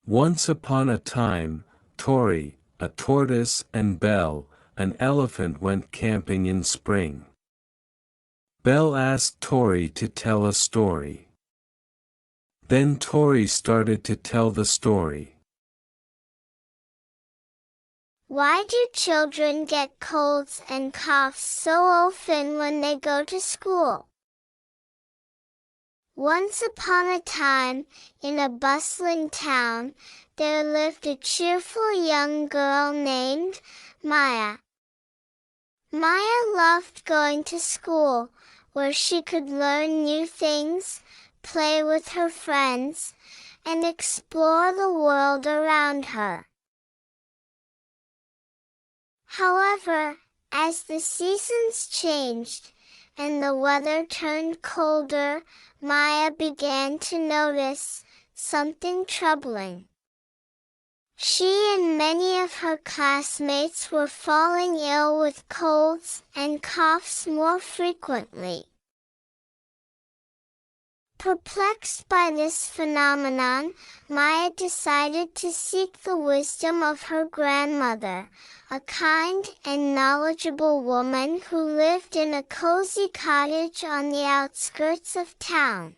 Once upon a time, Tori, a tortoise, and Belle, an elephant, went camping in spring. Belle asked Tori to tell a story. Then Tori started to tell the story. Why do children get colds and coughs so often when they go to school? Once upon a time, in a bustling town, there lived a cheerful young girl named Maya. Maya loved going to school, where she could learn new things, play with her friends, and explore the world around her. However, as the seasons changed, and the weather turned colder, Maya began to notice something troubling. She and many of her classmates were falling ill with colds and coughs more frequently. Perplexed by this phenomenon, Maya decided to seek the wisdom of her grandmother, a kind and knowledgeable woman who lived in a cozy cottage on the outskirts of town.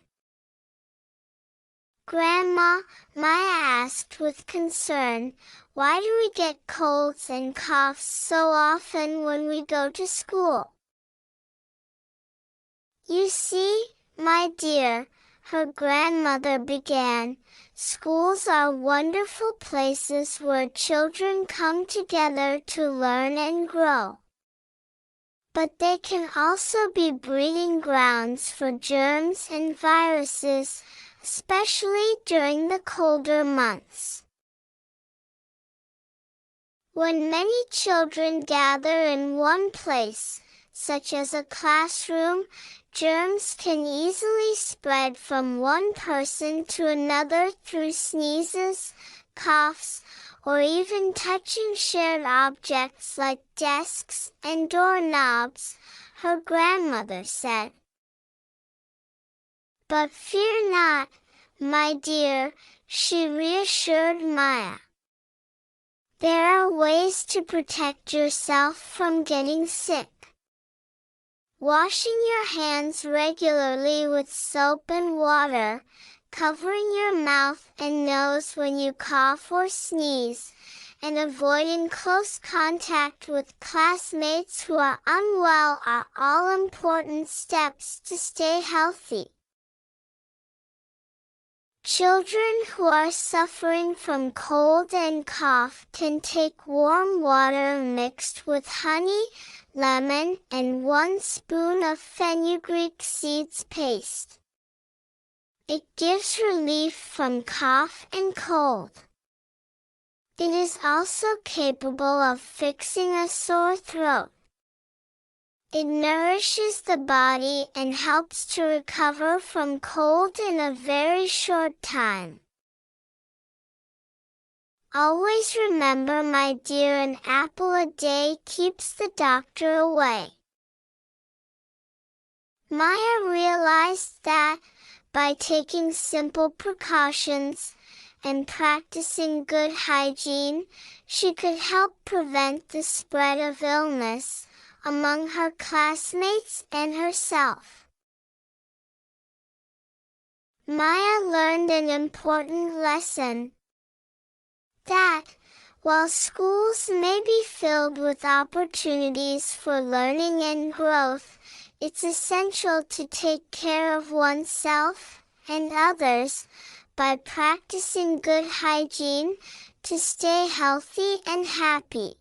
"Grandma," Maya asked with concern, "why do we get colds and coughs so often when we go to school?" "You see, my dear," her grandmother began, "schools are wonderful places where children come together to learn and grow. But they can also be breeding grounds for germs and viruses, especially during the colder months. When many children gather in one place, such as a classroom, germs can easily spread from one person to another through sneezes, coughs, or even touching shared objects like desks and doorknobs," her grandmother said. "But fear not, my dear," she reassured Maya. "There are ways to protect yourself from getting sick. Washing your hands regularly with soap and water, covering your mouth and nose when you cough or sneeze, and avoiding close contact with classmates who are unwell are all important steps to stay healthy. Children who are suffering from cold and cough can take warm water mixed with honey, lemon, and 1 spoon of fenugreek seeds paste. It gives relief from cough and cold. It is also capable of fixing a sore throat. It nourishes the body and helps to recover from cold in a very short time. Always remember, my dear, an apple a day keeps the doctor away." Maya realized that, by taking simple precautions and practicing good hygiene, she could help prevent the spread of illness among her classmates and herself. Maya learned an important lesson: that, while schools may be filled with opportunities for learning and growth, it's essential to take care of oneself and others by practicing good hygiene to stay healthy and happy.